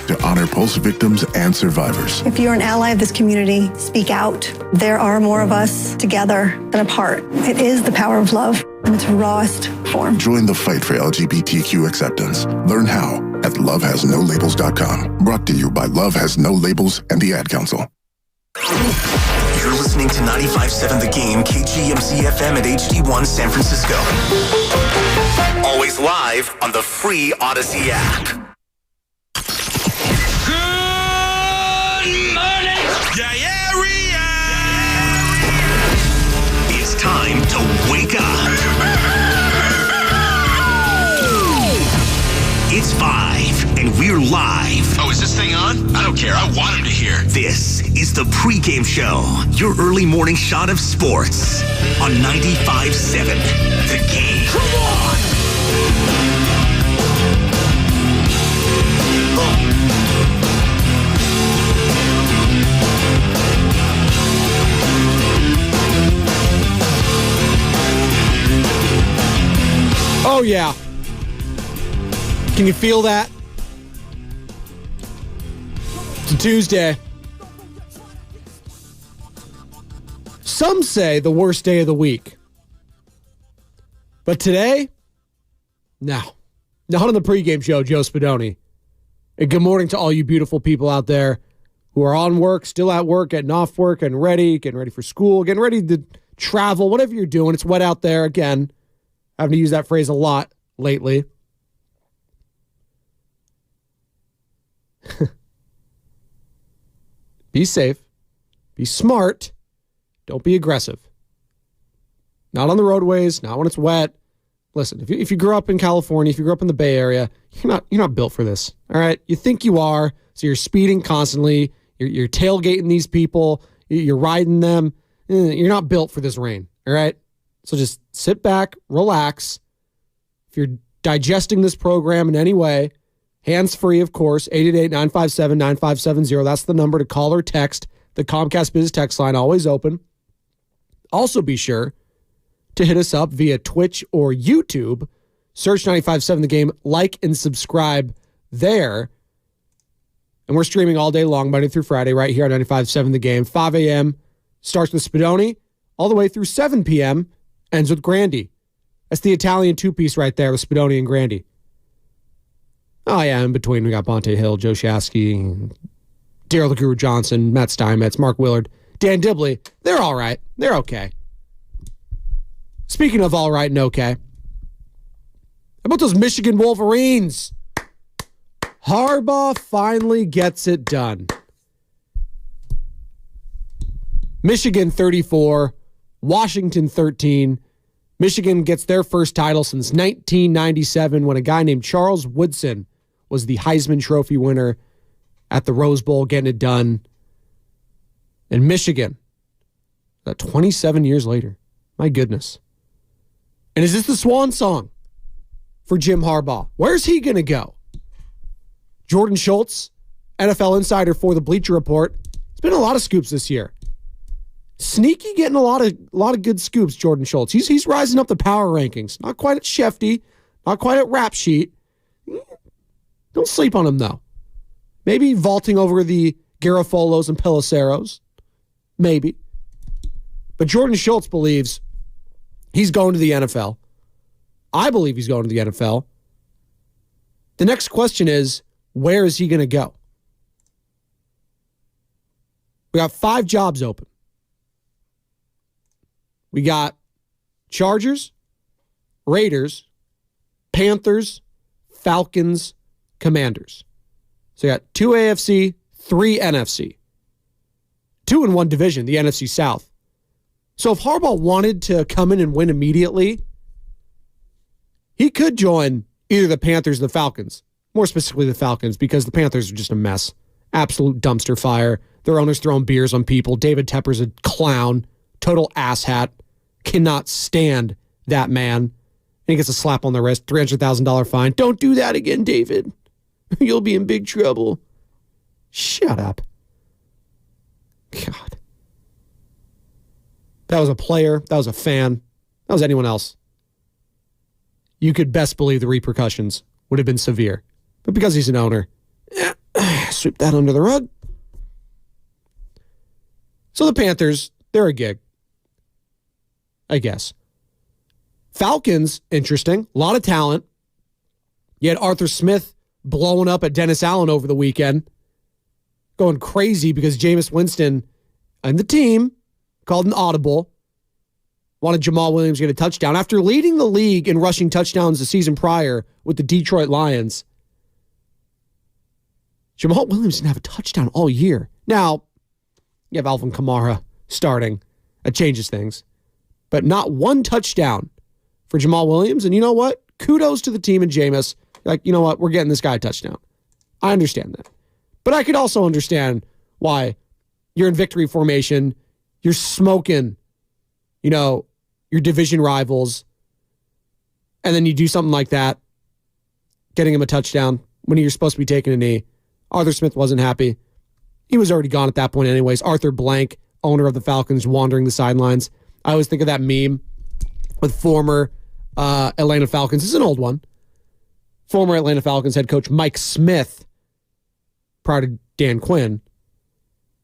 to honor Pulse victims and survivors. If you're an ally of this community, speak out. There are more of us together than apart. It is the power of love in its rawest form. Join the fight for LGBTQ acceptance. Learn how at lovehasnolabels.com. Brought to you by Love Has No Labels and the Ad Council. You're listening to 95.7 The Game, KGMC FM at HD1 San Francisco. Always live on the free Odyssey app. Good morning, diarrhea! It's time to wake up. It's 5, and we're live. Oh, is this thing on? I don't care. I want him to hear. This is the Pregame Show, your early morning shot of sports on 95.7 The Game. Come on! Oh, yeah. Can you feel that? It's a Tuesday. Some say the worst day of the week. But today, no. Not on the pregame show, Joe Spadoni. And good morning to all you beautiful people out there who are on work, still at work, getting off work, getting ready for school, getting ready to travel, whatever you're doing. It's wet out there. Again, having to use that phrase a lot lately. Be safe. Be smart. Don't be aggressive. Not on the roadways, not when it's wet. Listen, if you grew up in California, if you grew up in the Bay Area, you're not built for this. All right? You think you are, so you're speeding constantly. You're tailgating these people. You're riding them. You're not built for this rain. All right? So just sit back, relax. If you're digesting this program in any way, hands-free, of course, 888-957-9570. That's the number to call or text. The Comcast Business text line, always open. Also be sure to hit us up via Twitch or YouTube. Search 95.7 The Game, like and subscribe there. And we're streaming all day long, Monday through Friday, right here on 95.7 The Game. 5 a.m. starts with Spadoni, all the way through 7 p.m. ends with Grandy. That's the Italian two-piece right there with Spadoni and Grandy. Oh, yeah, in between we got Bonte Hill, Joe Shasky, Daryl the Guru Johnson, Matt Steinmetz, Mark Willard, Dan Dibley. They're all right. They're okay. Speaking of all right and okay, how about those Michigan Wolverines? Harbaugh finally gets it done. Michigan 34, Washington 13. Michigan gets their first title since 1997 when a guy named Charles Woodson was the Heisman Trophy winner at the Rose Bowl, getting it done. And Michigan, 27 years later. My goodness. And is this the swan song for Jim Harbaugh? Where's he going to go? Jordan Schultz, NFL insider for the Bleacher Report. It's been a lot of scoops this year. Sneaky getting a lot of good scoops, Jordan Schultz. He's rising up the power rankings. Not quite at Shefty, not quite at Rap Sheet. Don't sleep on him, though. Maybe vaulting over the Garofolos and Peloceros. Maybe. But Jordan Schultz believes he's going to the NFL. I believe he's going to the NFL. The next question is, where is he going to go? We got 5 jobs open. We got Chargers, Raiders, Panthers, Falcons, Commanders. So you got 2 AFC, 3 NFC. 2 in one division, the NFC South. So if Harbaugh wanted to come in and win immediately, he could join either the Panthers or the Falcons. More specifically the Falcons, because the Panthers are just a mess. Absolute dumpster fire. Their owner's throwing beers on people. David Tepper's a clown. Total asshat. Cannot stand that man. And he gets a slap on the wrist. $300,000 fine. Don't do that again, David. You'll be in big trouble. Shut up. God. That was a player. That was a fan. That was anyone else. You could best believe the repercussions would have been severe. But because he's an owner, sweep that under the rug. So the Panthers, they're a gig, I guess. Falcons, interesting. A lot of talent. You had Arthur Smith blowing up at Dennis Allen over the weekend, going crazy because Jameis Winston and the team called an audible, wanted Jamal Williams to get a touchdown. After leading the league in rushing touchdowns the season prior with the Detroit Lions, Jamal Williams didn't have a touchdown all year. Now, you have Alvin Kamara starting. That changes things. But not one touchdown for Jamal Williams. And you know what? Kudos to the team and Jameis. Like, you know what? We're getting this guy a touchdown. I understand that. But I could also understand why you're in victory formation. You're smoking, your division rivals. And then you do something like that, getting him a touchdown when you're supposed to be taking a knee. Arthur Smith wasn't happy. He was already gone at that point anyways. Arthur Blank, owner of the Falcons, wandering the sidelines. I always think of that meme with former Atlanta Falcons. This is an old one. Former Atlanta Falcons head coach Mike Smith, prior to Dan Quinn.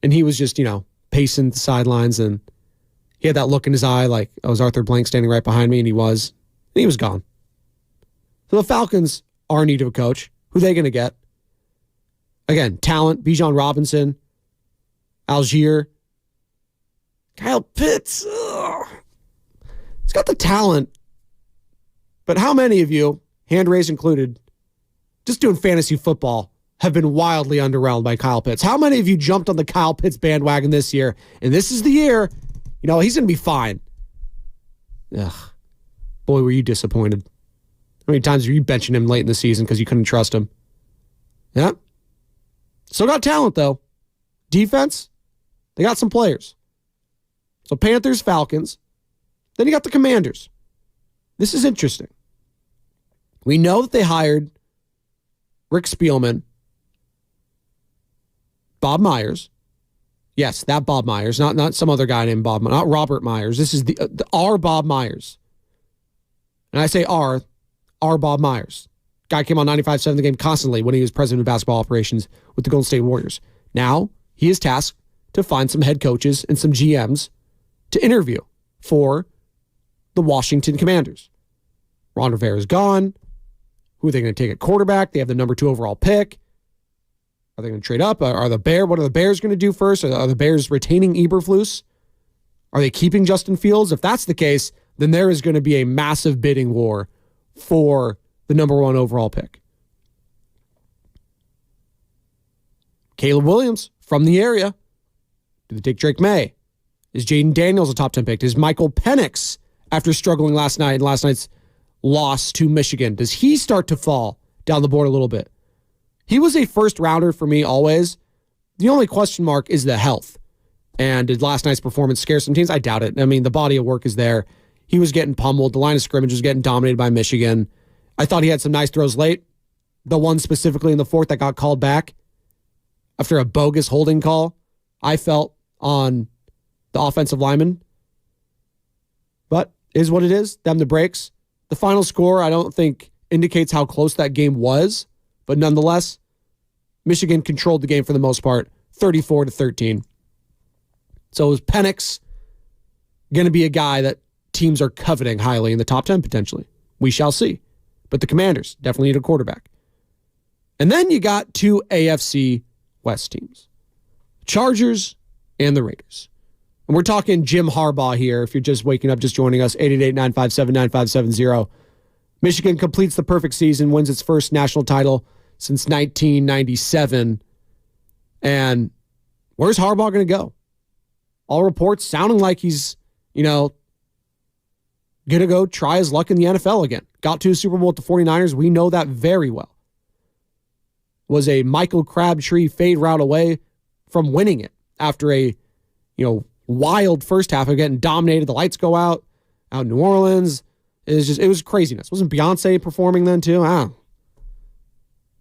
And he was just, pacing the sidelines, and he had that look in his eye like, oh, was Arthur Blank standing right behind me? And he was gone. So the Falcons are in need of a coach. Who are they going to get? Again, talent, Bijan Robinson, Algier, Kyle Pitts. Ugh. He's got the talent. But how many of you, hand raised included, just doing fantasy football, have been wildly underwhelmed by Kyle Pitts? How many of you jumped on the Kyle Pitts bandwagon this year? And this is the year, he's going to be fine. Ugh. Boy, were you disappointed. How many times were you benching him late in the season because you couldn't trust him? Yeah. Still got talent, though. Defense, they got some players. So Panthers, Falcons. Then you got the Commanders. This is interesting. We know that they hired Rick Spielman, Bob Myers. Yes, that Bob Myers, not some other guy named Bob, not Robert Myers. This is the our Bob Myers. And I say our Bob Myers. Guy came on 95.7 The Game constantly when he was president of basketball operations with the Golden State Warriors. Now, he is tasked to find some head coaches and some GMs to interview for the Washington Commanders. Ron Rivera's gone. Who are they going to take at quarterback? They have the number 2 overall pick. Are they going to trade up? What are the Bears going to do first? Are the Bears retaining Eberflus? Are they keeping Justin Fields? If that's the case, then there is going to be a massive bidding war for the number 1 overall pick. Caleb Williams from the area. Do they take Drake May? Is Jaden Daniels a top 10 pick? Is Michael Penix, after struggling last night and last night's loss to Michigan, does he start to fall down the board a little bit? He was a first rounder for me always. The only question mark is the health. And did last night's performance scare some teams? I doubt it. I mean, the body of work is there. He was getting pummeled. The line of scrimmage was getting dominated by Michigan. I thought he had some nice throws late. The one specifically in the 4th that got called back after a bogus holding call, I felt, on the offensive lineman. But is what it is. Them the breaks. The final score, I don't think, indicates how close that game was. But nonetheless, Michigan controlled the game for the most part, 34-13. So is Penix going to be a guy that teams are coveting highly in the top 10 potentially? We shall see. But the Commanders definitely need a quarterback. And then you got 2 AFC West teams, Chargers and the Raiders. And we're talking Jim Harbaugh here. If you're just waking up, just joining us, 888-957-9570. Michigan completes the perfect season, wins its first national title since 1997. And where's Harbaugh going to go? All reports sounding like he's, going to go try his luck in the NFL again. Got to a Super Bowl with the 49ers. We know that very well. Was a Michael Crabtree fade route away from winning it after a, wild first half of getting dominated. The lights go out in New Orleans. It was craziness. Wasn't Beyonce performing then too? A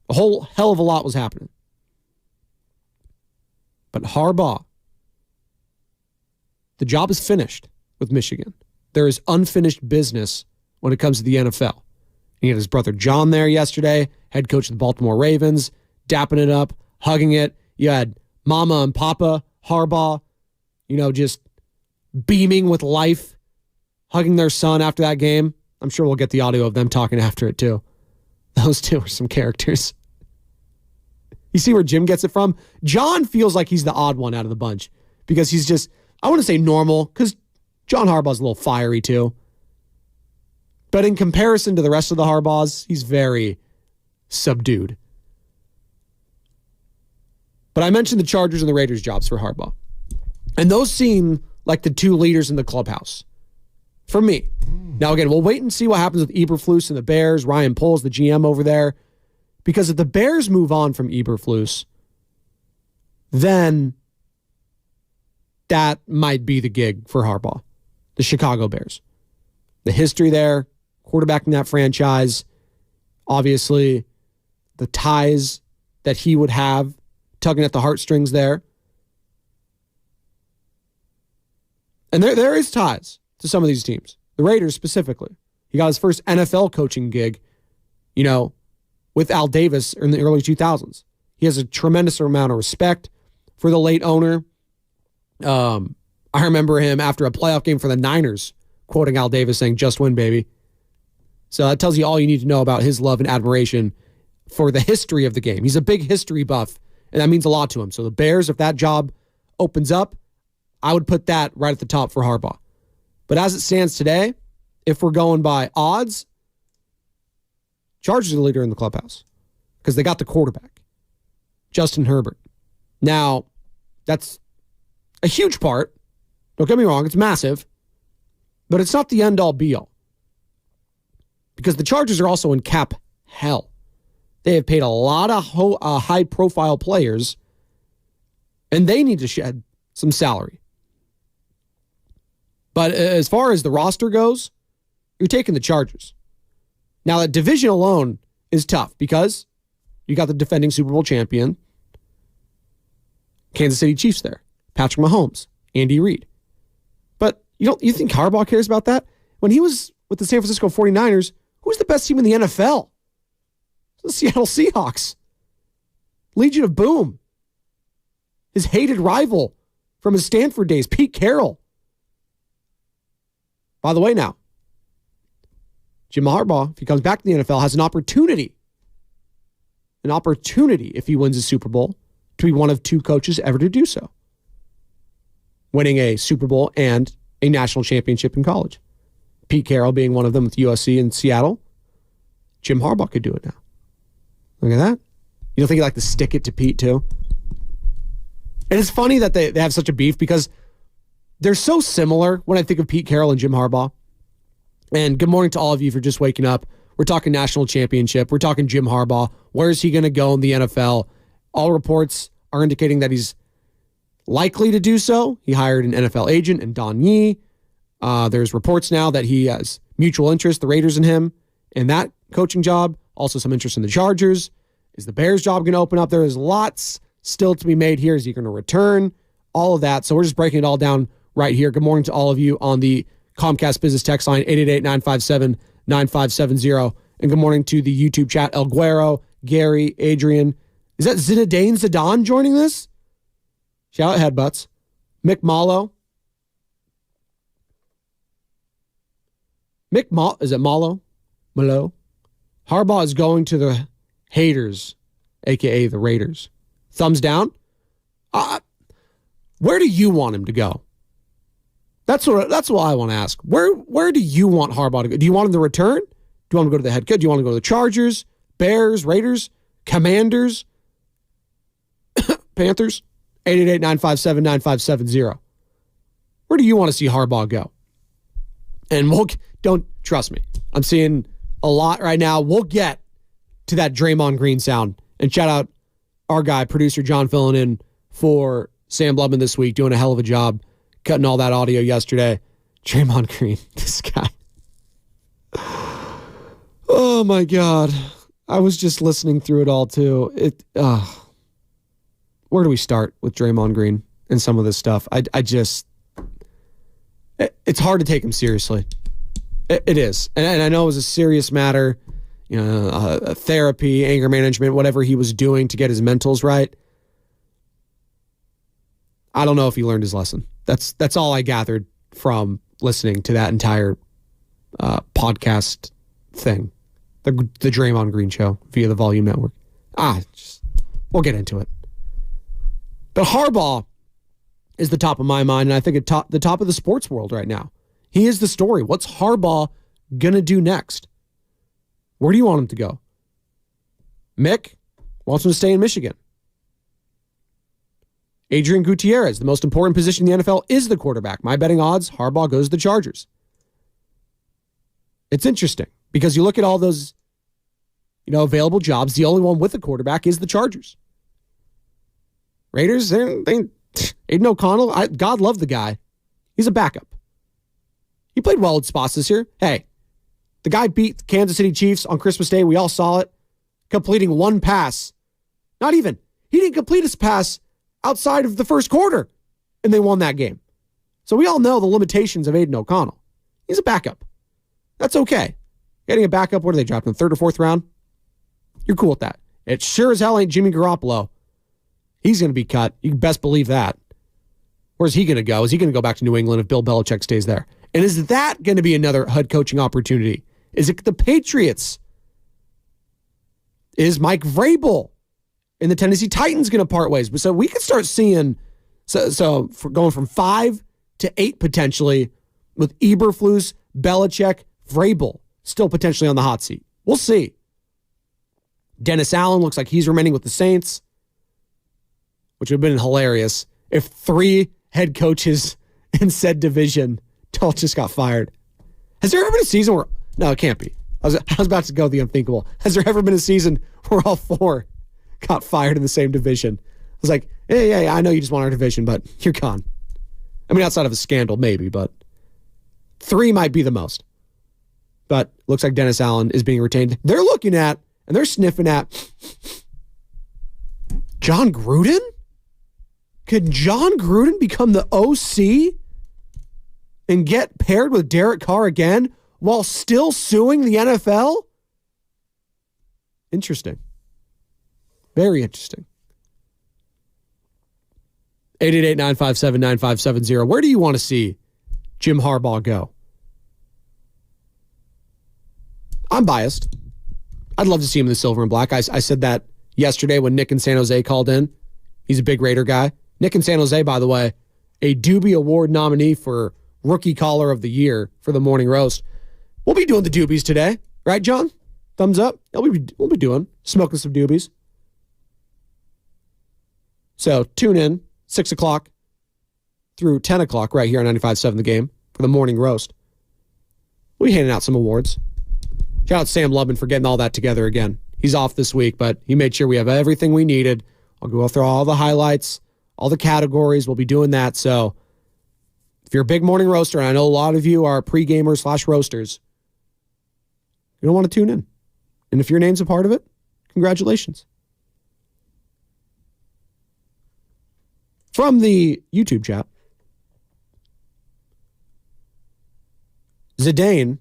whole hell of a lot was happening. But Harbaugh, the job is finished with Michigan. There is unfinished business when it comes to the NFL. He had his brother John there yesterday, head coach of the Baltimore Ravens, dapping it up, hugging it. You had Mama and Papa Harbaugh, just beaming with life, hugging their son after that game. I'm sure we'll get the audio of them talking after it too. Those two are some characters. You see where Jim gets it from? John feels like he's the odd one out of the bunch because he's just, I want to say normal, because John Harbaugh's a little fiery too. But in comparison to the rest of the Harbaughs, he's very subdued. But I mentioned the Chargers and the Raiders jobs for Harbaugh. And those seem like the two leaders in the clubhouse for me. Now, again, we'll wait and see what happens with Eberflus and the Bears. Ryan Poles, the GM over there. Because if the Bears move on from Eberflus, then that might be the gig for Harbaugh. The Chicago Bears. The history there, quarterbacking that franchise, obviously the ties that he would have, tugging at the heartstrings there. And there is ties to some of these teams. The Raiders specifically. He got his first NFL coaching gig, with Al Davis in the early 2000s. He has a tremendous amount of respect for the late owner. I remember him after a playoff game for the Niners, quoting Al Davis saying, "Just win, baby." So that tells you all you need to know about his love and admiration for the history of the game. He's a big history buff, and that means a lot to him. So the Bears, if that job opens up, I would put that right at the top for Harbaugh. But as it stands today, if we're going by odds, Chargers are the leader in the clubhouse because they got the quarterback, Justin Herbert. Now, that's a huge part. Don't get me wrong, it's massive, but it's not the end-all, be-all. Because the Chargers are also in cap hell. They have paid a lot of high-profile players, and they need to shed some salary. But as far as the roster goes, you're taking the Chargers. Now, that division alone is tough because you got the defending Super Bowl champion, Kansas City Chiefs there, Patrick Mahomes, Andy Reid. But you think Harbaugh cares about that? When he was with the San Francisco 49ers, who's the best team in the NFL? The Seattle Seahawks. Legion of Boom. His hated rival from his Stanford days, Pete Carroll. By the way, now, Jim Harbaugh, if he comes back to the NFL, has an opportunity, if he wins a Super Bowl, to be one of two coaches ever to do so. Winning a Super Bowl and a national championship in college. Pete Carroll being one of them with USC in Seattle. Jim Harbaugh could do it now. Look at that. You don't think he'd like to stick it to Pete, too? And it's funny that they have such a beef because they're so similar when I think of Pete Carroll and Jim Harbaugh. And good morning to all of you for just waking up. We're talking national championship. We're talking Jim Harbaugh. Where is he going to go in the NFL? All reports are indicating that he's likely to do so. He hired an NFL agent in Don Yee. There's reports now that he has mutual interest, the Raiders and him, in that coaching job. Also some interest in the Chargers. Is the Bears job going to open up? There is lots still to be made here. Is he going to return? All of that. So we're just breaking it all down right here. Good morning to all of you on the Comcast Business Text line, 888-957-9570. And good morning to the YouTube chat, El Guero, Gary, Adrian. Is that Zinedine Zidane joining this? Shout out Headbutts. Mick Malo. Is it Malo? Malo? Harbaugh is going to the haters, a.k.a. the Raiders. Thumbs down? Where do you want him to go? That's what I want to ask. Where do you want Harbaugh to go? Do you want him to return? Do you want him to go to the head coach? Do you want him to go to the Chargers, Bears, Raiders, Commanders, Panthers? 888-957-9570. Where do you want to see Harbaugh go? And don't trust me. I'm seeing a lot right now. We'll get to that Draymond Green sound. And shout out our guy, producer John, filling in for Sam Blubman this week, doing a hell of a job, cutting all that audio yesterday. Draymond Green, this guy. Oh my God. I was just listening through it all too. Where do we start with Draymond Green and some of this stuff? It's hard to take him seriously. It is. And I know it was a serious matter, therapy, anger management, whatever he was doing to get his mentals right. I don't know if he learned his lesson. That's all I gathered from listening to that entire podcast thing, the Draymond Green show via the Volume Network. We'll get into it. But Harbaugh is the top of my mind, and I think the top of the sports world right now. He is the story. What's Harbaugh going to do next? Where do you want him to go? Mick wants him to stay in Michigan. Adrian Gutierrez, the most important position in the NFL, is the quarterback. My betting odds, Harbaugh goes to the Chargers. It's interesting because you look at all those, available jobs. The only one with a quarterback is the Chargers. Raiders, Aiden O'Connell, God love the guy. He's a backup. He played well in spots this year. Hey, the guy beat the Kansas City Chiefs on Christmas Day. We all saw it. Completing one pass. Not even. He didn't complete his pass outside of the first quarter, and they won that game. So we all know the limitations of Aiden O'Connell. He's a backup. That's okay. Getting a backup, what are they dropping, in the 3rd or 4th round? You're cool with that. It sure as hell ain't Jimmy Garoppolo. He's going to be cut. You can best believe that. Where's he going to go? Is he going to go back to New England if Bill Belichick stays there? And is that going to be another head coaching opportunity? Is it the Patriots? Is Mike Vrabel in the Tennessee Titans going to part ways? So we could start seeing, so for going from 5 to 8 potentially with Eberflus, Belichick, Vrabel still potentially on the hot seat. We'll see. Dennis Allen looks like he's remaining with the Saints, which would have been hilarious if 3 head coaches in said division all just got fired. Has there ever been a season where... No, it can't be. I was about to go the unthinkable. Has there ever been a season where all 4 got fired in the same division? I was like, hey, I know you just want our division, but you're gone. I mean, outside of a scandal, maybe, but 3 might be the most. But looks like Dennis Allen is being retained. They're looking at, and they're sniffing at, John Gruden? Could John Gruden become the OC and get paired with Derek Carr again while still suing the NFL? Interesting. Very interesting. 888-957-9570. Where do you want to see Jim Harbaugh go? I'm biased. I'd love to see him in the silver and black. I said that yesterday when Nick in San Jose called in. He's a big Raider guy. Nick in San Jose, by the way, a Doobie Award nominee for Rookie Caller of the Year for the Morning Roast. We'll be doing the Doobies today. Right, John? Thumbs up? We'll be doing. Smoking some Doobies. So tune in, 6 o'clock through 10 o'clock right here on 95.7 The Game for the Morning Roast. We'll be handing out some awards. Shout out Sam Lubman for getting all that together again. He's off this week, but he made sure we have everything we needed. I'll go through all the highlights, all the categories. We'll be doing that. So if you're a big morning roaster, and I know a lot of you are pre-gamers / roasters, you don't want to tune in. And if your name's a part of it, congratulations. From the YouTube chat, Zidane,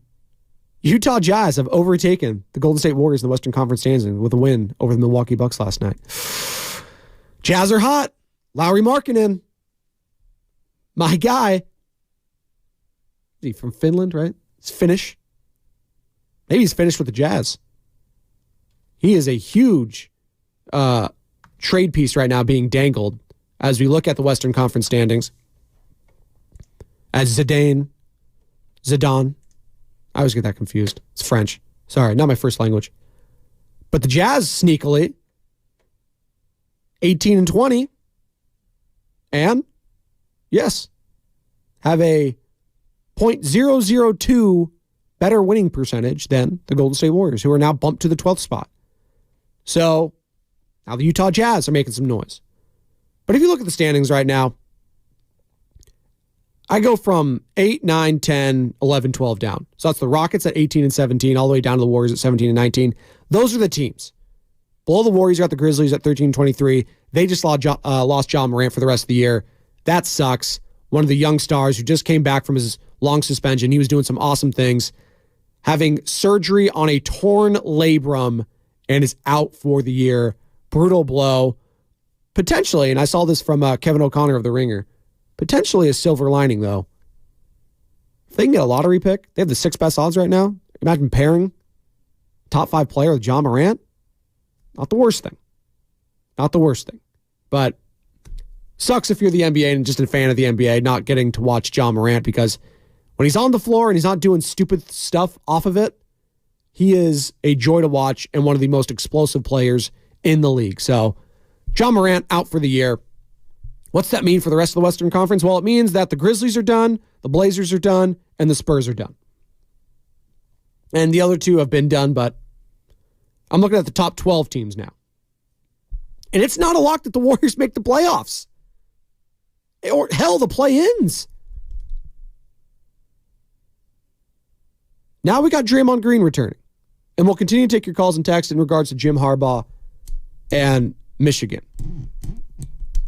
Utah Jazz have overtaken the Golden State Warriors in the Western Conference standings with a win over the Milwaukee Bucks last night. Jazz are hot. Lauri Markkanen, my guy. Is he from Finland, right? He's Finnish. Maybe he's finished with the Jazz. He is a huge trade piece right now being dangled as we look at the Western Conference standings. As Zidane, I always get that confused. It's French. Sorry, not my first language. But the Jazz sneakily 18-20, and yes, have a .002 better winning percentage than the Golden State Warriors, who are now bumped to the 12th spot. So now the Utah Jazz are making some noise. But if you look at the standings right now, I go from 8, 9, 10, 11, 12 down. So that's the Rockets at 18 and 17, all the way down to the Warriors at 17 and 19. Those are the teams. Below the Warriors, you got the Grizzlies at 13 and 23. They just lost John Morant for the rest of the year. That sucks. One of the young stars who just came back from his long suspension. He was doing some awesome things. Having surgery on a torn labrum and is out for the year. Brutal blow. potentially, and I saw this from Kevin O'Connor of The Ringer, potentially a silver lining, though. If they can get a lottery pick, they have the 6th best odds right now. Imagine pairing top 5 player with John Morant. Not the worst thing. Not the worst thing. But sucks if you're the NBA and just a fan of the NBA not getting to watch John Morant, because when he's on the floor and he's not doing stupid stuff off of it, he is a joy to watch and one of the most explosive players in the league. So John Morant out for the year. What's that mean for the rest of the Western Conference? Well, it means that the Grizzlies are done, the Blazers are done, and the Spurs are done. And the other two have been done, but I'm looking at the top 12 teams now. And it's not a lock that the Warriors make the playoffs. Or, hell, the play-ins. Now we got Draymond Green returning. And we'll continue to take your calls and texts in regards to Jim Harbaugh and Michigan.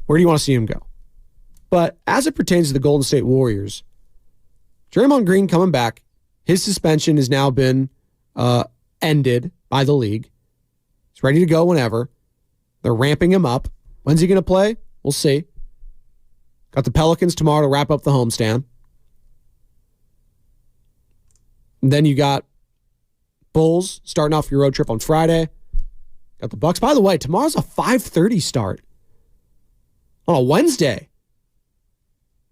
Where do you want to see him go? But as it pertains to the Golden State Warriors, Draymond Green coming back, his suspension has now been ended by the league. He's ready to go whenever. They're ramping him up. When's he going to play? We'll see. Got the Pelicans tomorrow to wrap up the homestand. And then you got Bulls starting off your road trip on Friday. Got the Bucks. By the way, tomorrow's a 5:30 start on a Wednesday.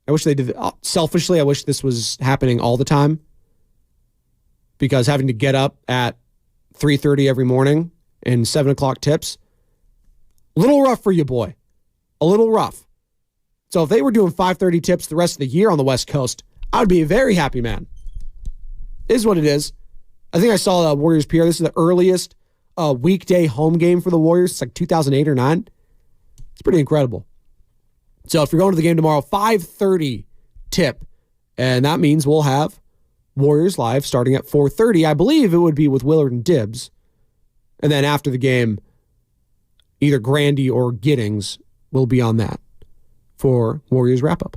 I wish they did. Selfishly, I wish this was happening all the time, because having to get up at 3:30 every morning and 7 o'clock tips, a little rough for you, boy. A little rough. So if they were doing 5:30 tips the rest of the year on the West Coast, I would be a very happy man. It is what it is. I think I saw the Warriors PR. This is the earliest weekday home game for the Warriors. It's like 2008 or 9. It's pretty incredible. So if you're going to the game tomorrow, 5:30 tip. And that means we'll have Warriors Live starting at 4:30. I believe it would be with Willard and Dibbs. And then after the game, either Grandy or Giddings will be on that for Warriors wrap-up.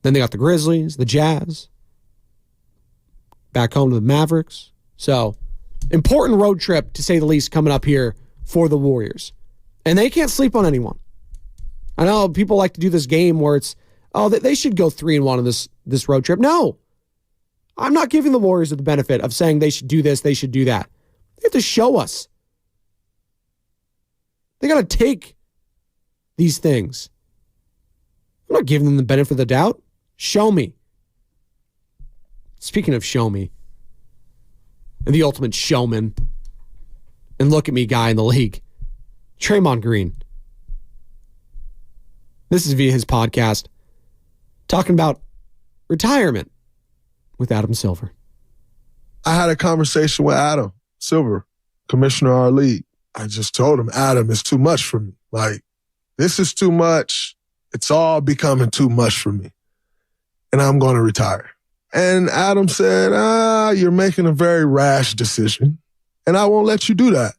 Then they got the Grizzlies, the Jazz, back home to the Mavericks. So, important road trip, to say the least, coming up here for the Warriors. And they can't sleep on anyone. I know people like to do this game where it's, oh, they should go 3-1 on this road trip. No. I'm not giving the Warriors the benefit of saying they should do this, they should do that. They have to show us. They got to take these things. I'm not giving them the benefit of the doubt. Show me. Speaking of show me, and the ultimate showman, and look at me guy in the league, Draymond Green. This is via his podcast, talking about retirement with Adam Silver. I had a conversation with Adam Silver, commissioner of our league. I just told him, Adam, it's too much for me. Like, this is too much. It's all becoming too much for me. And I'm going to retire. And Adam said, you're making a very rash decision, and I won't let you do that.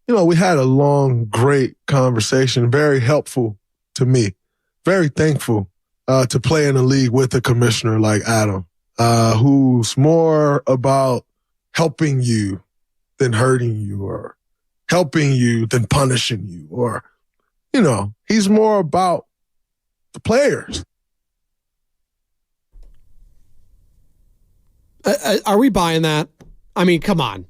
You know, we had a long, great conversation, very helpful to me. Very thankful to play in a league with a commissioner like Adam, who's more about helping you than hurting you, or helping you than punishing you, or, you know, he's more about the players. Are we buying that? I mean, come on.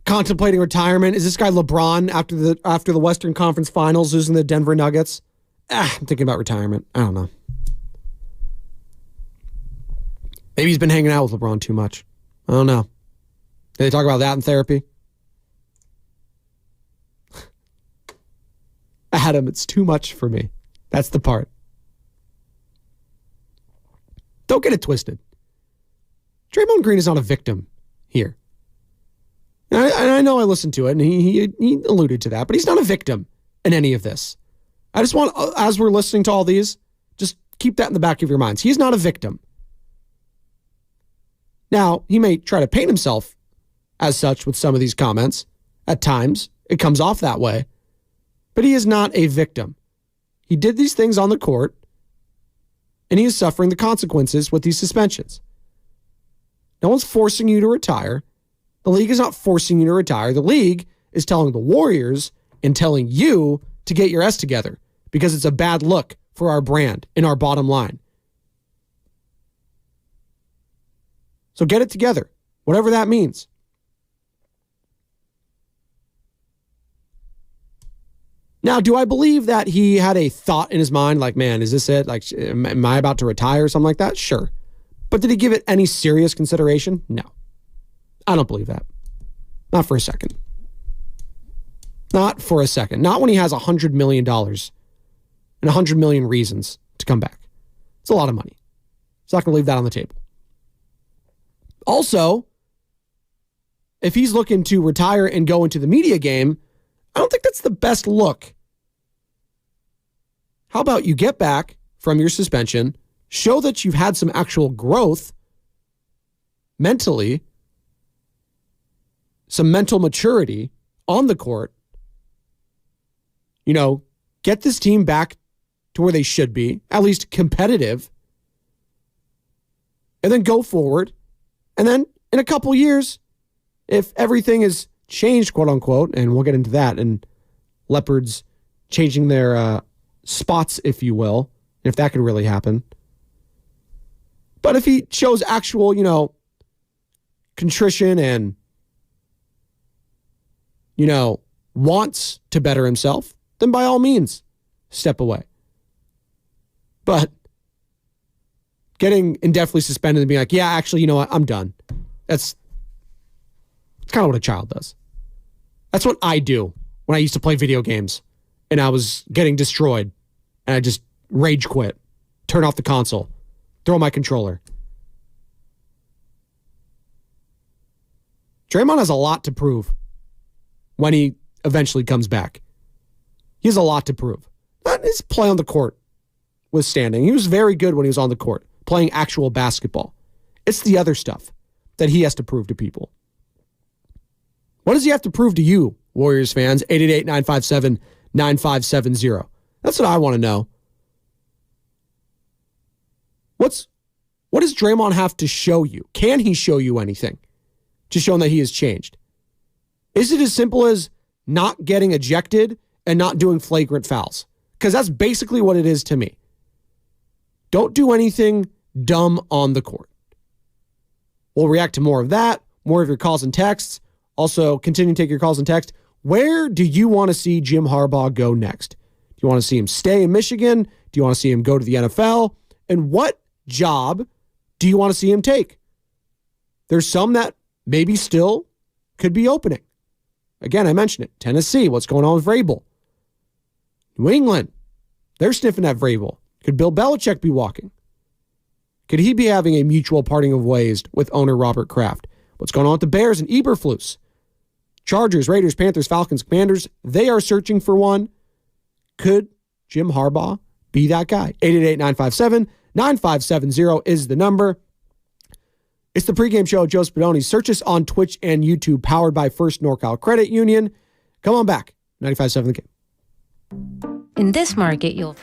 Contemplating retirement. Is this guy LeBron after the Western Conference Finals losing the Denver Nuggets? I'm thinking about retirement. I don't know. Maybe he's been hanging out with LeBron too much. I don't know. Did they talk about that in therapy? Adam, it's too much for me. That's the part. Don't get it twisted. Draymond Green is not a victim here. And I know I listened to it, and he alluded to that, but he's not a victim in any of this. I just want, as we're listening to all these, just keep that in the back of your minds. He's not a victim. Now, he may try to paint himself as such with some of these comments. At times, it comes off that way. But he is not a victim. He did these things on the court, and he is suffering the consequences with these suspensions. No one's forcing you to retire. The league is not forcing you to retire. The league is telling the Warriors and telling you to get your S together because it's a bad look for our brand and our bottom line. So get it together, whatever that means. Now, do I believe that he had a thought in his mind like, man, is this it? Like, am I about to retire or something like that? Sure. But did he give it any serious consideration? No. I don't believe that. Not for a second. Not for a second. Not when he has $100 million and 100 million reasons to come back. It's a lot of money. He's not going to leave that on the table. Also, if he's looking to retire and go into the media game, I don't think that's the best look. How about you get back from your suspension, show that you've had some actual growth mentally, some mental maturity on the court, get this team back to where they should be, at least competitive, and then go forward. And then in a couple years, if everything is changed, quote unquote, and we'll get into that, and Leopards changing their spots, if you will, if that could really happen. But if he shows actual, contrition and, wants to better himself, then by all means, step away. But getting indefinitely suspended and being like, yeah, actually, you know what, I'm done. It's kind of what a child does. That's what I do when I used to play video games and I was getting destroyed and I just rage quit, turn off the console, throw my controller. Draymond has a lot to prove when he eventually comes back. He has a lot to prove. Not his play on the court withstanding. He was very good when he was on the court, playing actual basketball. It's the other stuff that he has to prove to people. What does he have to prove to you, Warriors fans? 888-957-9570. That's what I want to know. What does Draymond have to show you? Can he show you anything to show that he has changed? Is it as simple as not getting ejected and not doing flagrant fouls? Because that's basically what it is to me. Don't do anything dumb on the court. We'll react to more of that, more of your calls and texts. Also, continue to take your calls and texts. Where do you want to see Jim Harbaugh go next? Do you want to see him stay in Michigan? Do you want to see him go to the NFL? And what job do you want to see him take? There's some that maybe still could be opening. Again, I mentioned it. Tennessee, what's going on with Vrabel? New England, they're sniffing at Vrabel. Could Bill Belichick be walking? Could he be having a mutual parting of ways with owner Robert Kraft? What's going on with the Bears and Eberflus? Chargers, Raiders, Panthers, Falcons, Commanders, they are searching for one. Could Jim Harbaugh be that guy? 888-957-9570 is the number. It's the pregame show of Joe Spadoni. Search us on Twitch and YouTube, powered by First NorCal Credit Union. Come on back. 95.7 The Game. In this market, you'll...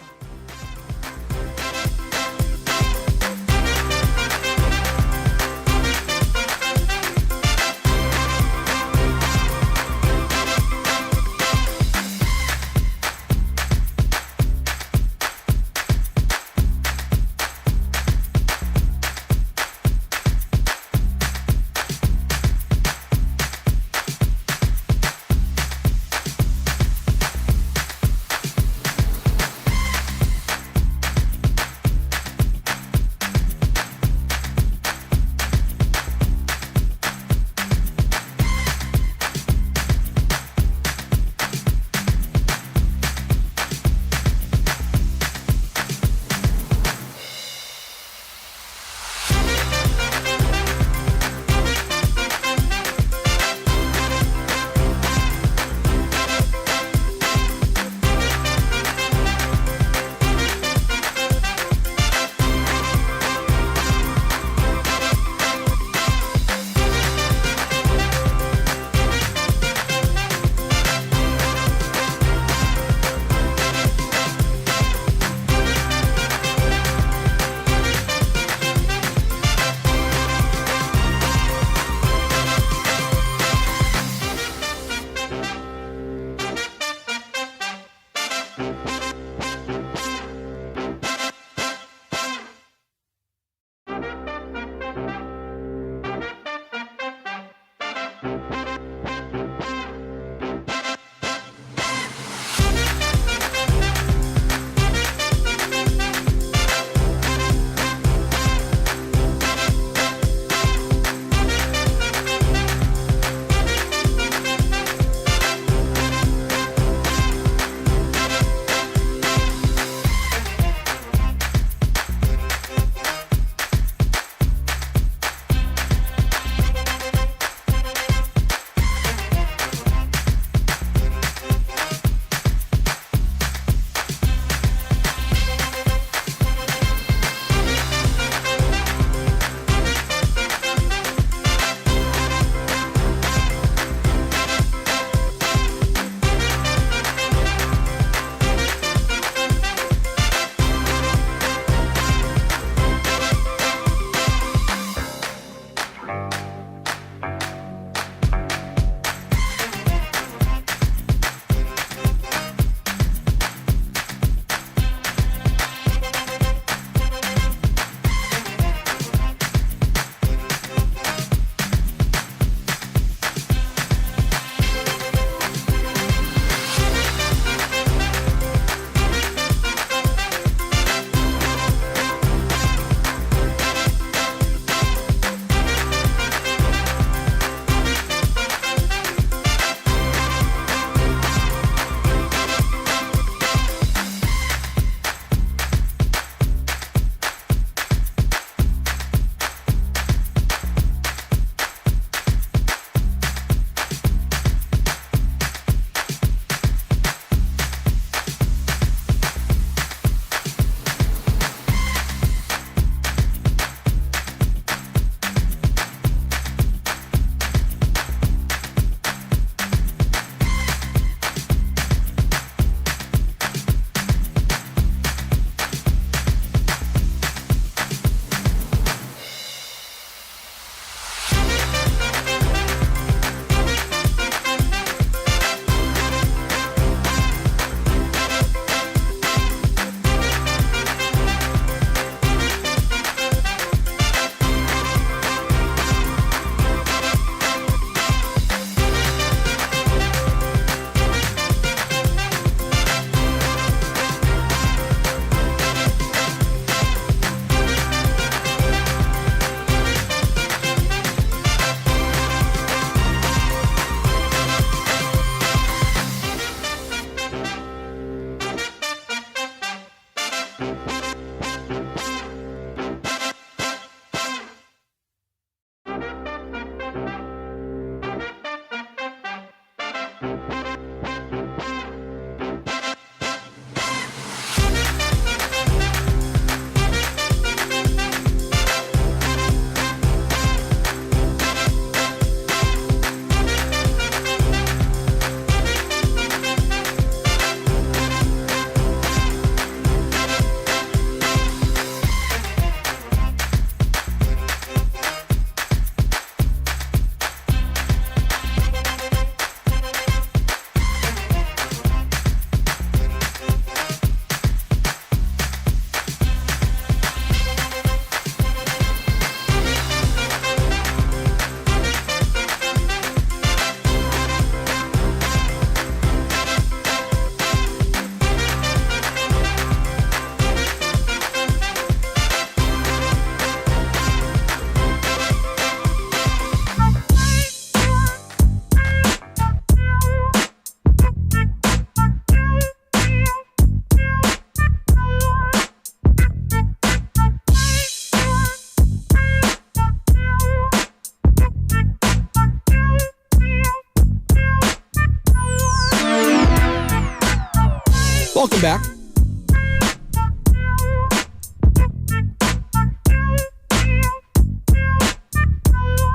Welcome back.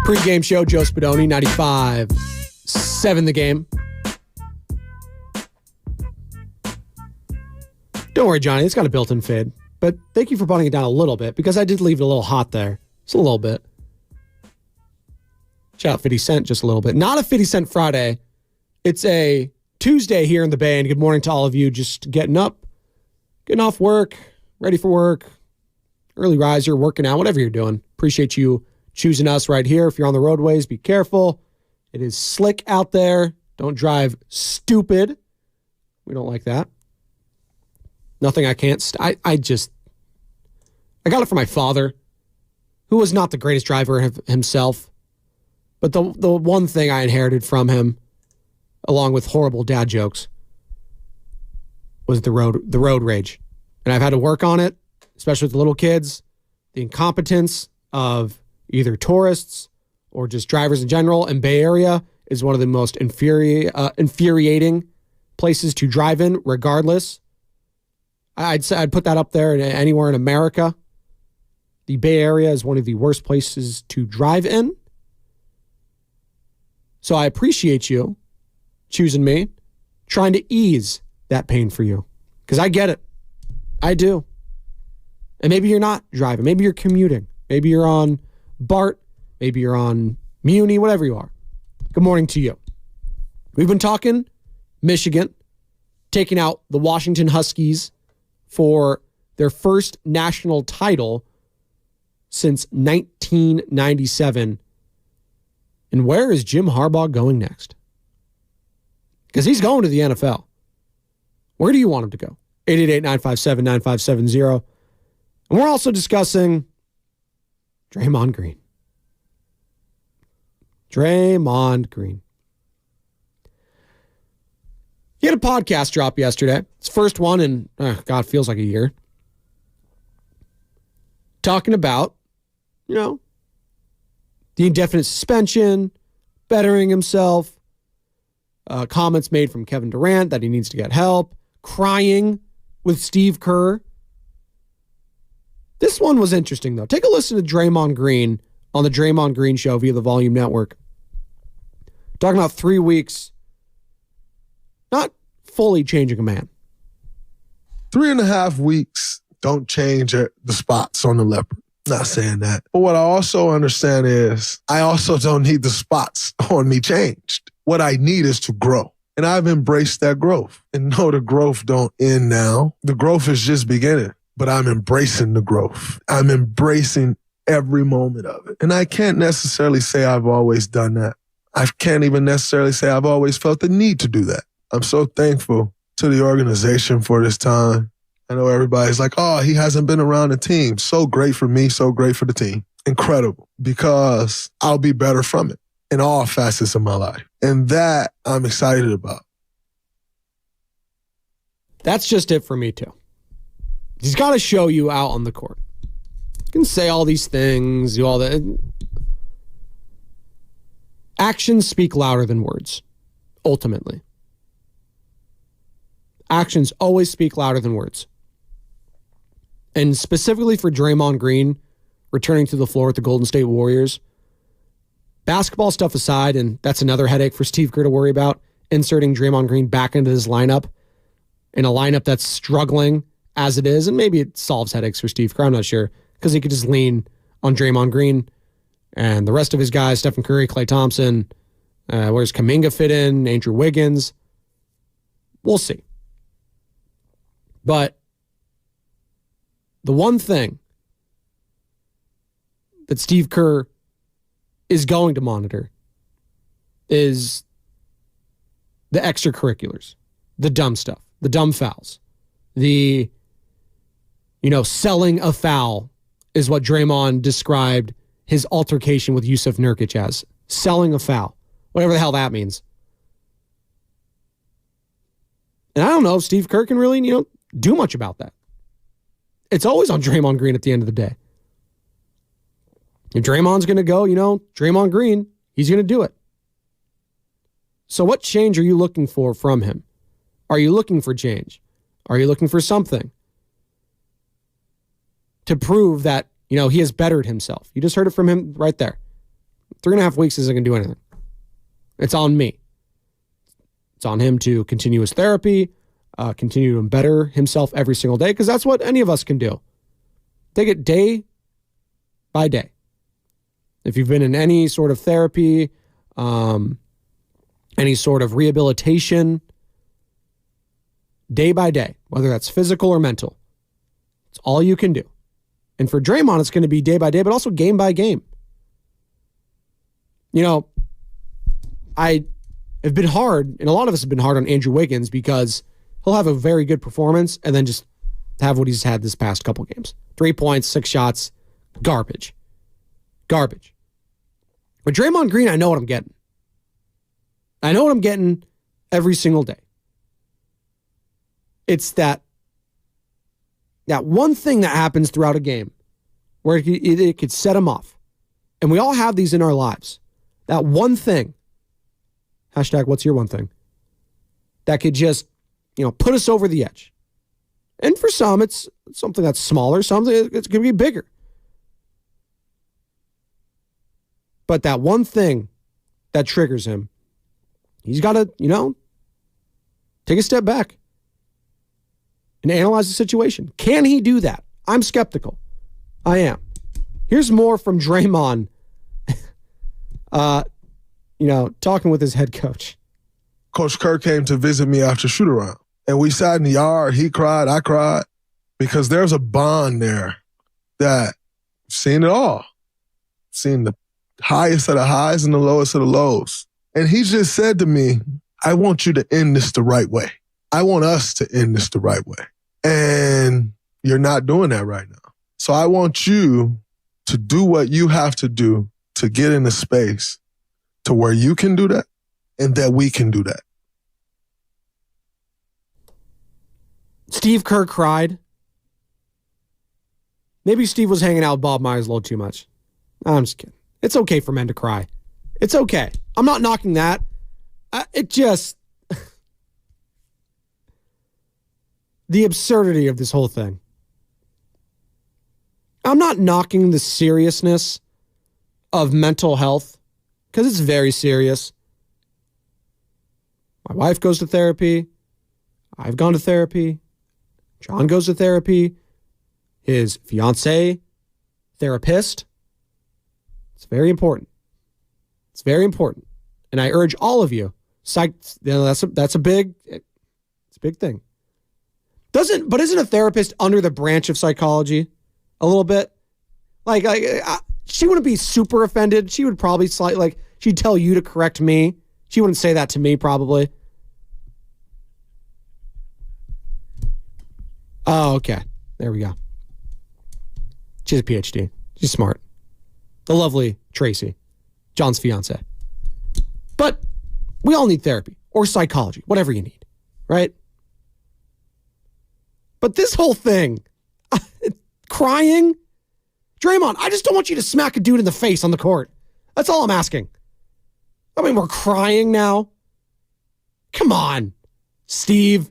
Pre-game show, Joe Spadoni, 95.7 The Game. Don't worry, Johnny, it's got a built-in fade. But thank you for putting it down a little bit, because I did leave it a little hot there. Just a little bit. Shout out 50 Cent just a little bit. Not a 50 Cent Friday. It's a Tuesday here in the Bay, and good morning to all of you just getting up, getting off work, ready for work, early riser, working out, whatever you're doing. Appreciate you choosing us right here. If you're on the roadways, be careful. It is slick out there. Don't drive stupid. We don't like that. Nothing I can't. I got it from my father, who was not the greatest driver himself. But the one thing I inherited from him, along with horrible dad jokes, was the road rage. And I've had to work on it, especially with the little kids. The incompetence of either tourists or just drivers in general. And Bay Area is one of the most infuriating places to drive in, regardless. I'd say I'd put that up there anywhere in America. The Bay Area is one of the worst places to drive in. So I appreciate you choosing me, trying to ease that pain for you. Because I get it. I do. And maybe you're not driving. Maybe you're commuting. Maybe you're on BART. Maybe you're on Muni, whatever you are. Good morning to you. We've been talking Michigan, taking out the Washington Huskies for their first national title since 1997. And where is Jim Harbaugh going next? Because he's going to the NFL. Where do you want him to go? 888-957-9570. And we're also discussing Draymond Green. Draymond Green. He had a podcast drop yesterday. It's the first one in, God, feels like a year. Talking about, the indefinite suspension, bettering himself, comments made from Kevin Durant that he needs to get help, crying with Steve Kerr. This one was interesting, though. Take a listen to Draymond Green on the Draymond Green Show via the Volume Network. Talking about 3 weeks, not fully changing a man. 3.5 weeks don't change the spots on the leopard. Not saying that. But what I also understand is I also don't need the spots on me changed. What I need is to grow. And I've embraced that growth. And no, the growth don't end now. The growth is just beginning. But I'm embracing the growth. I'm embracing every moment of it. And I can't necessarily say I've always done that. I can't even necessarily say I've always felt the need to do that. I'm so thankful to the organization for this time. I know everybody's like, oh, he hasn't been around the team. So great for me, so great for the team. Incredible, because I'll be better from it in all facets of my life. And that I'm excited about. That's just it for me, too. He's got to show you out on the court. You can say all these things, do all that. Actions speak louder than words, ultimately. Actions always speak louder than words. And specifically for Draymond Green returning to the floor with the Golden State Warriors, basketball stuff aside, and that's another headache for Steve Kerr to worry about, inserting Draymond Green back into his lineup, in a lineup that's struggling as it is, and maybe it solves headaches for Steve Kerr, I'm not sure, because he could just lean on Draymond Green and the rest of his guys, Stephen Curry, Klay Thompson, where's Kuminga fit in, Andrew Wiggins? We'll see. But the one thing that Steve Kerr is going to monitor is the extracurriculars, the dumb stuff, the dumb fouls, the, selling a foul is what Draymond described his altercation with Yusuf Nurkic as. Selling a foul, whatever the hell that means. And I don't know if Steve Kerr can really, do much about that. It's always on Draymond Green at the end of the day. If Draymond's going to go, Draymond Green, he's going to do it. So what change are you looking for from him? Are you looking for change? Are you looking for something to prove that, he has bettered himself? You just heard it from him right there. 3.5 weeks isn't going to do anything. It's on me. It's on him to continue his therapy, continue to better himself every single day, because that's what any of us can do. Take it day by day. If you've been in any sort of therapy, any sort of rehabilitation, day by day, whether that's physical or mental, it's all you can do. And for Draymond, it's going to be day by day, but also game by game. I have been hard, and a lot of us have been hard on Andrew Wiggins because he'll have a very good performance and then just have what he's had this past couple games. 3 points, 6 shots, garbage. Garbage. But Draymond Green, I know what I'm getting. I know what I'm getting every single day. It's that one thing that happens throughout a game where it could set him off. And we all have these in our lives. That one thing. Hashtag, what's your one thing? That could just, put us over the edge. And for some, it's something that's smaller. Something it's going to be bigger. But that one thing that triggers him, he's got to, take a step back and analyze the situation. Can he do that? I'm skeptical. I am. Here's more from Draymond, talking with his head coach. Coach Kerr came to visit me after shoot-around, and we sat in the yard. He cried, I cried, because there's a bond there that I've seen it all. Seen the highest of the highs and the lowest of the lows. And he just said to me, I want you to end this the right way. I want us to end this the right way. And you're not doing that right now. So I want you to do what you have to do to get in a space to where you can do that and that we can do that. Steve Kerr cried. Maybe Steve was hanging out with Bob Myers a little too much. I'm just kidding. It's okay for men to cry. It's okay. I'm not knocking that. The absurdity of this whole thing. I'm not knocking the seriousness of mental health because it's very serious. My wife goes to therapy. I've gone to therapy. John goes to therapy. His fiance, therapist. It's very important. It's very important. And I urge all of you, that's a big thing. Isn't a therapist under the branch of psychology a little bit? Like she wouldn't be super offended. She would probably she'd tell you to correct me. She wouldn't say that to me probably. Oh, okay. There we go. She's a PhD. She's smart. The lovely Tracy, John's fiance. But we all need therapy or psychology, whatever you need, right? But this whole thing, crying, Draymond, I just don't want you to smack a dude in the face on the court. That's all I'm asking. I mean, we're crying now. Come on, Steve.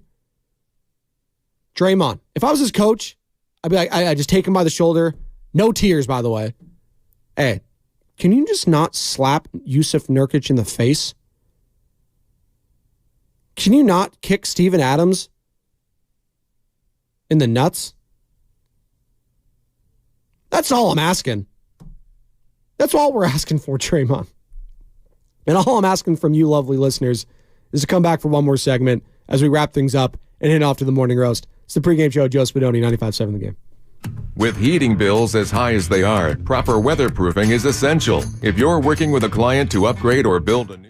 Draymond, if I was his coach, I'd be like, I just take him by the shoulder. No tears, by the way. Hey, can you just not slap Yusuf Nurkic in the face? Can you not kick Steven Adams in the nuts? That's all I'm asking. That's all we're asking for, Draymond. And all I'm asking from you lovely listeners is to come back for one more segment as we wrap things up and head off to the morning roast. It's the pregame show, Joe Spadoni, 95.7 The Game. With heating bills as high as they are, proper weatherproofing is essential. If you're working with a client to upgrade or build a new...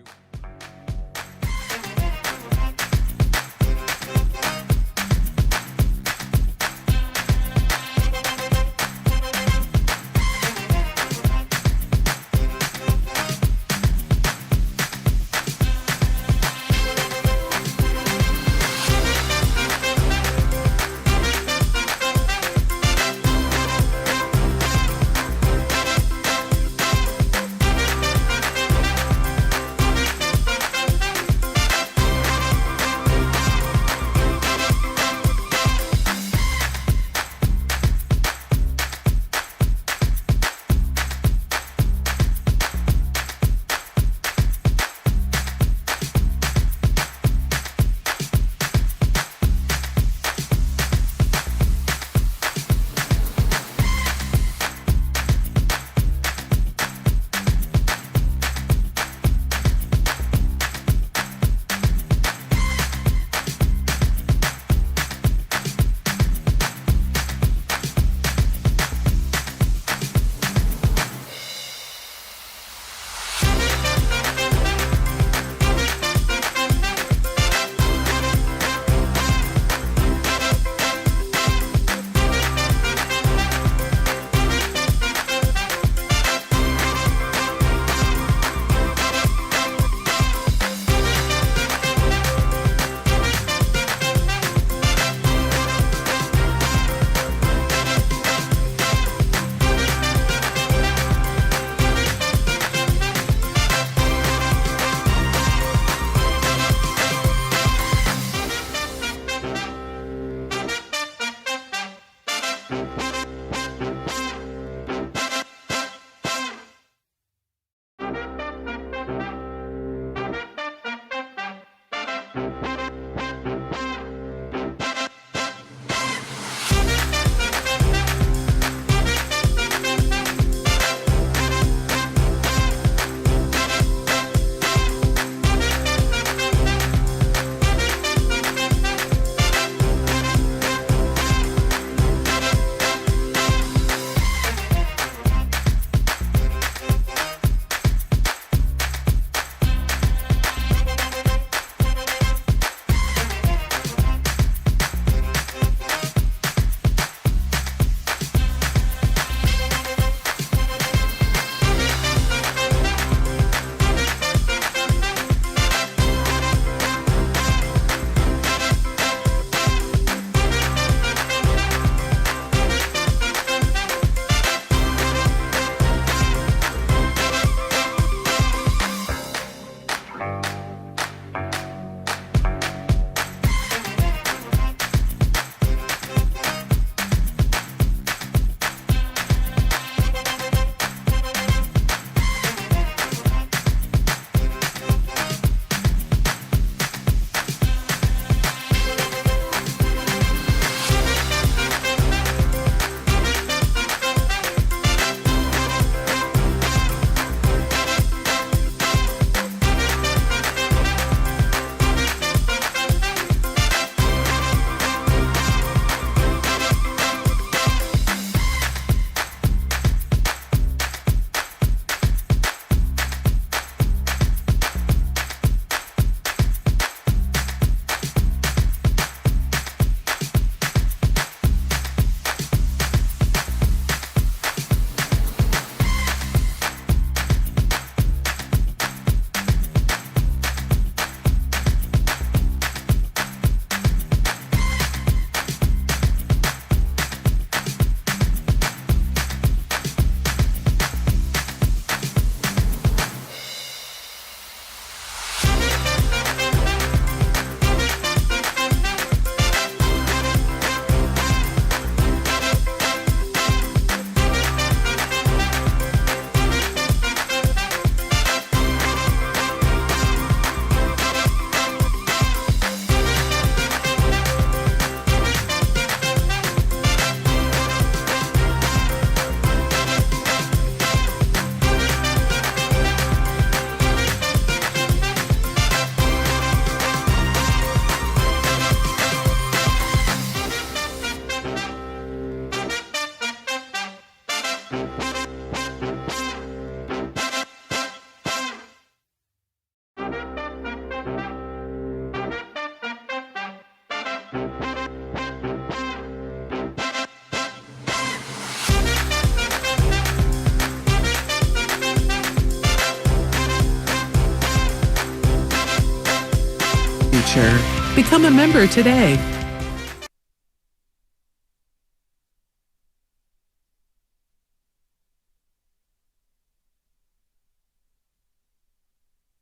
Become a member today.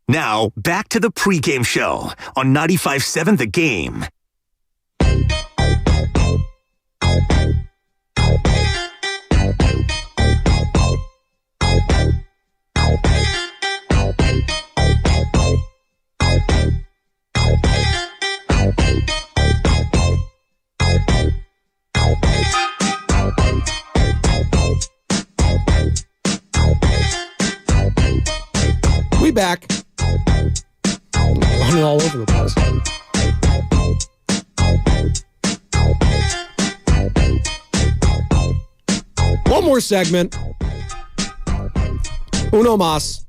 Now, back to the pregame show on 95.7 The Game. We back. Running all over the place. One more segment. Uno mas.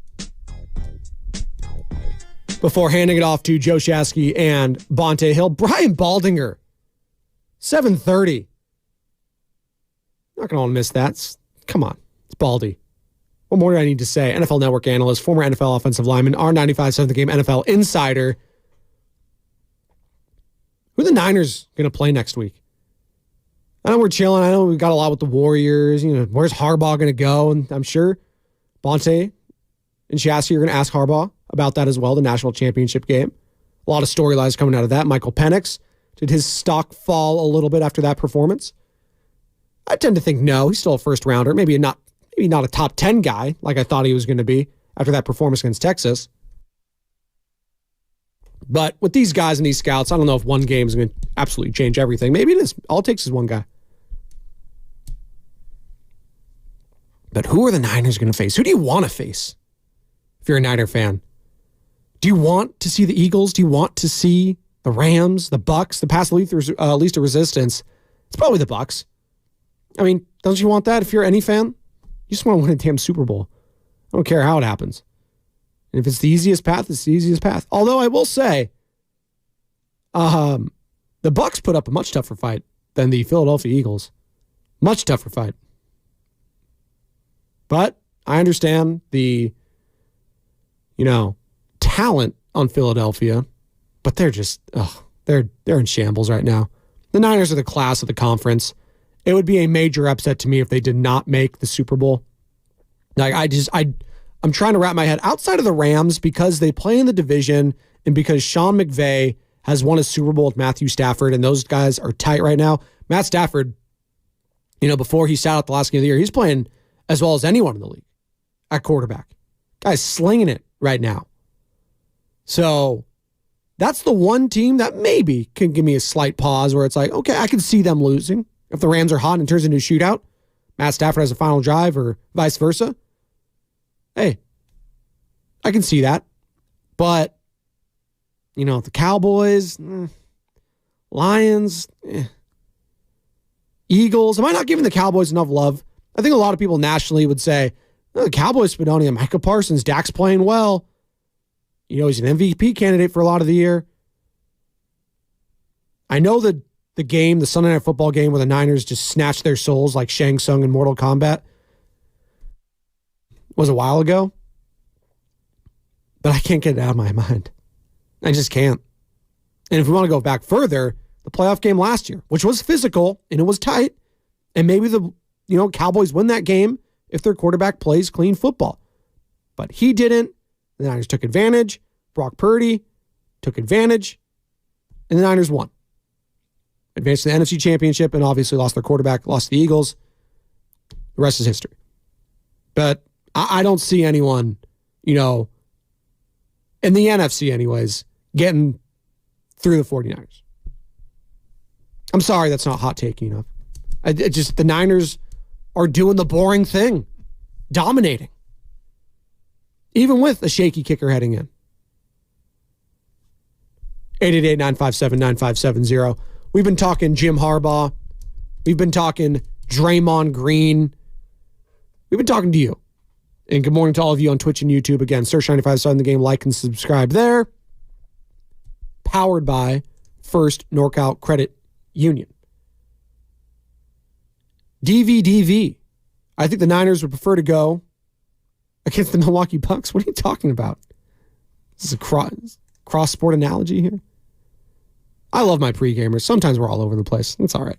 Before handing it off to Joe Shasky and Bonte Hill. Brian Baldinger. 7:30. Not going to want to miss that. Come on. It's Baldy. What more do I need to say? NFL Network analyst, former NFL offensive lineman, our 95.7 The Game NFL insider. Who are the Niners going to play next week? I know we're chilling. I know we've got a lot with the Warriors. You know, where's Harbaugh going to go? And I'm sure Bonte and Shasky are going to ask Harbaugh about that as well, the national championship game. A lot of storylines coming out of that. Michael Penix, did his stock fall a little bit after that performance? I tend to think no. He's still a first rounder. Maybe not a top 10 guy like I thought he was going to be after that performance against Texas. But with these guys and these scouts, I don't know if one game is going to absolutely change everything. Maybe it is. All it takes is one guy. But who are the Niners going to face? Who do you want to face if you're a Niner fan? Do you want to see the Eagles? Do you want to see the Rams, the Bucks, the pass least of resistance? It's probably the Bucks. I mean, don't you want that if you're any fan? You just want to win a damn Super Bowl. I don't care how it happens. And if it's the easiest path, it's the easiest path. Although I will say, the Bucks put up a much tougher fight than the Philadelphia Eagles. Much tougher fight. But I understand the, talent on Philadelphia, but they're just, they're in shambles right now. The Niners are the class of the conference. It would be a major upset to me if they did not make the Super Bowl. Like I'm trying to wrap my head outside of the Rams because they play in the division and because Sean McVay has won a Super Bowl with Matthew Stafford and those guys are tight right now. Matt Stafford, before he sat out the last game of the year, he's playing as well as anyone in the league at quarterback. Guy's slinging it right now. So that's the one team that maybe can give me a slight pause where it's like, okay, I can see them losing. If the Rams are hot and it turns into a shootout, Matt Stafford has a final drive or vice versa. Hey, I can see that. But, the Cowboys, Lions, Eagles, am I not giving the Cowboys enough love? I think a lot of people nationally would say, the Cowboys, Spadoni, and Micah Parsons, Dak's playing well. He's an MVP candidate for a lot of the year. I know the game, the Sunday Night Football game where the Niners just snatched their souls like Shang Tsung in Mortal Kombat was a while ago. But I can't get it out of my mind. I just can't. And if we want to go back further, the playoff game last year, which was physical and it was tight, and maybe the Cowboys win that game if their quarterback plays clean football. But he didn't. The Niners took advantage. Brock Purdy took advantage. And the Niners won. Advanced to the NFC Championship and obviously lost their quarterback, lost to the Eagles. The rest is history. But I don't see anyone, in the NFC anyways, getting through the 49ers. I'm sorry that's not hot taking enough. The Niners are doing the boring thing. Dominating. Even with a shaky kicker heading in. 888-957-9570. We've been talking Jim Harbaugh. We've been talking Draymond Green. We've been talking to you. And good morning to all of you on Twitch and YouTube. Again, search 95.7 The Game, like and subscribe there. Powered by First NorCal Credit Union. DVDV. I think the Niners would prefer to go against the Milwaukee Bucks. What are you talking about? This is a cross-sport analogy here. I love my pre-gamers. Sometimes we're all over the place. It's all right.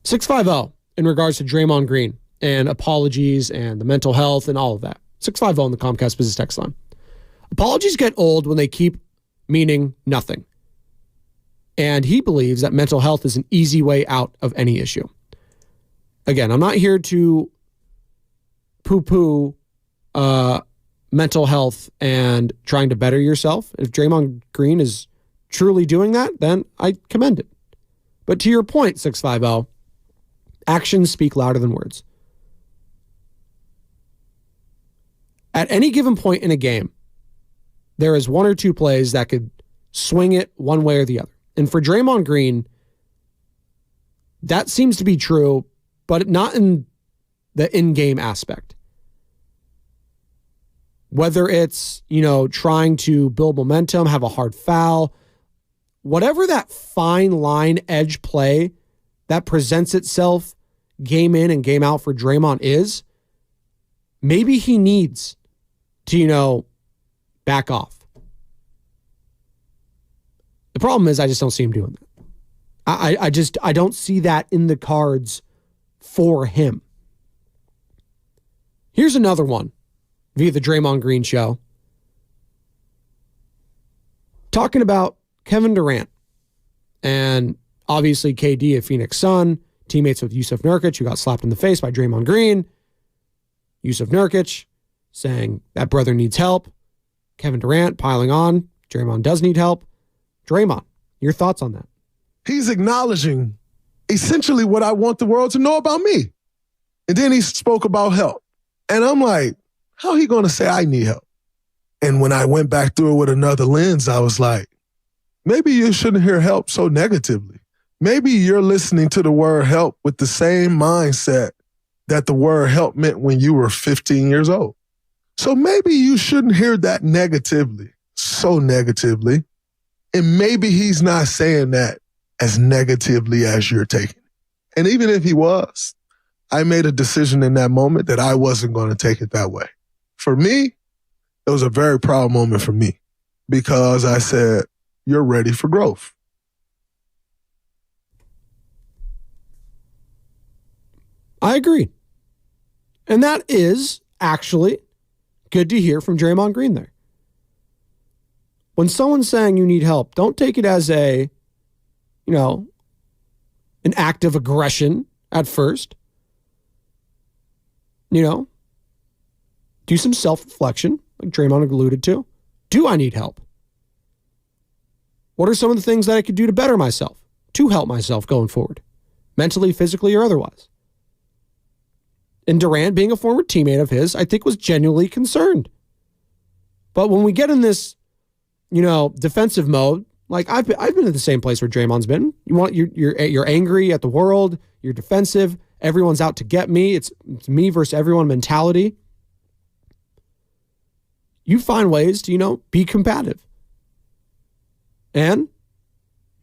650 in regards to Draymond Green and apologies and the mental health and all of that. 650 on the Comcast Business Text line. Apologies get old when they keep meaning nothing. And he believes that mental health is an easy way out of any issue. Again, I'm not here to poo-poo mental health and trying to better yourself. If Draymond Green is truly doing that, then I commend it. But to your point, 650, actions speak louder than words. At any given point in a game, there is one or two plays that could swing it one way or the other. And for Draymond Green, that seems to be true, but not in the in-game aspect. Whether it's, trying to build momentum, have a hard foul, whatever that fine line edge play that presents itself game in and game out for Draymond is, maybe he needs to, back off. The problem is I just don't see him doing that. I don't see that in the cards for him. Here's another one via the Draymond Green show. Talking about Kevin Durant and obviously KD, a Phoenix Sun, teammates with Yusuf Nurkic, who got slapped in the face by Draymond Green. Yusuf Nurkic saying that brother needs help. Kevin Durant piling on. Draymond does need help. Draymond, your thoughts on that? He's acknowledging essentially what I want the world to know about me. And then he spoke about help. And I'm like, how he going to say I need help? And when I went back through it with another lens, I was like, maybe you shouldn't hear help so negatively. Maybe you're listening to the word help with the same mindset that the word help meant when you were 15 years old. So maybe you shouldn't hear that negatively, so negatively. And maybe he's not saying that as negatively as you're taking it. And even if he was, I made a decision in that moment that I wasn't going to take it that way. For me, it was a very proud moment for me because I said, you're ready for growth. I agree. And that is actually good to hear from Draymond Green there. When someone's saying you need help, don't take it as an act of aggression at first. Do some self-reflection, like Draymond alluded to. Do I need help? What are some of the things that I could do to better myself, to help myself going forward, mentally, physically, or otherwise? And Durant, being a former teammate of his, I think was genuinely concerned. But when we get in this, defensive mode, like I've been in the same place where Draymond's been. You're angry at the world. You're defensive. Everyone's out to get me. It's me versus everyone mentality. You find ways to, be combative. And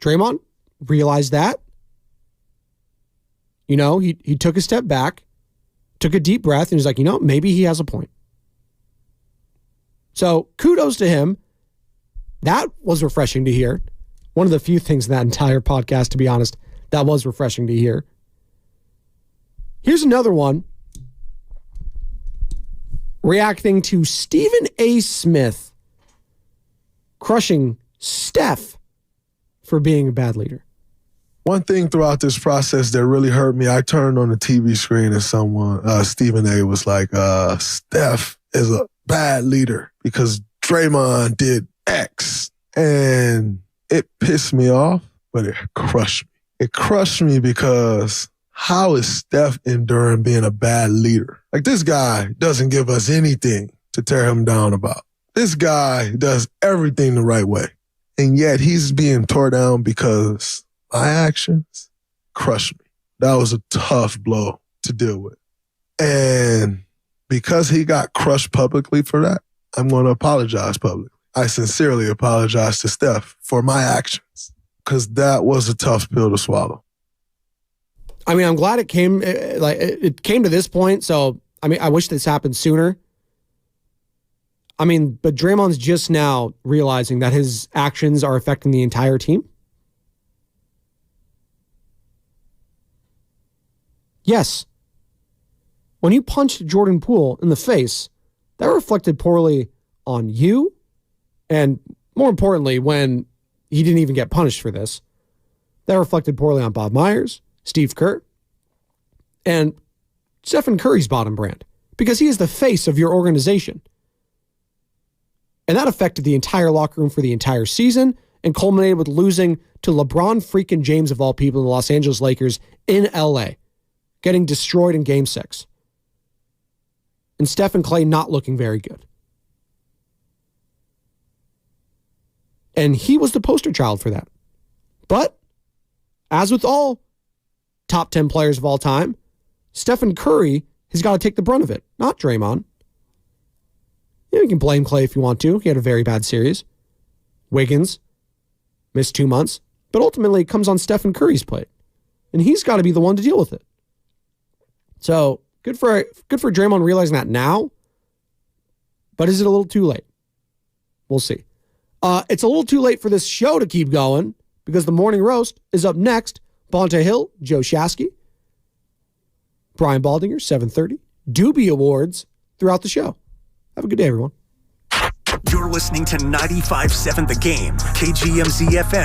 Draymond realized that. He took a step back, took a deep breath, and he's like, maybe he has a point. So kudos to him. That was refreshing to hear. One of the few things in that entire podcast, to be honest, that was refreshing to hear. Here's another one. Reacting to Stephen A. Smith crushing Steph for being a bad leader. One thing throughout this process that really hurt me, I turned on the TV screen and Stephen A. was like, Steph is a bad leader because Draymond did X. And it pissed me off, but it crushed me. It crushed me because how is Steph enduring being a bad leader? Like, this guy doesn't give us anything to tear him down about. This guy does everything the right way. And yet he's being tore down because my actions crushed me. That was a tough blow to deal with. And because he got crushed publicly for that, I'm going to apologize publicly. I sincerely apologize to Steph for my actions because that was a tough pill to swallow. I mean, I'm glad it came to this point. So, I mean, I wish this happened sooner. I mean, but Draymond's just now realizing that his actions are affecting the entire team. Yes. When you punched Jordan Poole in the face, that reflected poorly on you. And more importantly, when he didn't even get punished for this, that reflected poorly on Bob Myers, Steve Kerr, and Stephen Curry's bottom brand, because he is the face of your organization. And that affected the entire locker room for the entire season and culminated with losing to LeBron freaking James, of all people, in the Los Angeles Lakers in LA, getting destroyed in Game 6. And Steph and Clay not looking very good. And he was the poster child for that. But, as with all top 10 players of all time, Stephen Curry has got to take the brunt of it, not Draymond. You can blame Clay if you want to. He had a very bad series. Wiggins missed 2 months. But ultimately, it comes on Stephen Curry's plate. And he's got to be the one to deal with it. So, good for Draymond realizing that now. But is it a little too late? We'll see. It's a little too late for this show to keep going because the morning roast is up next. Bonta Hill, Joe Shasky, Brian Baldinger, 7:30. Doobie Awards throughout the show. Have a good day, everyone. You're listening to 95.7 The Game, KGMZ FM.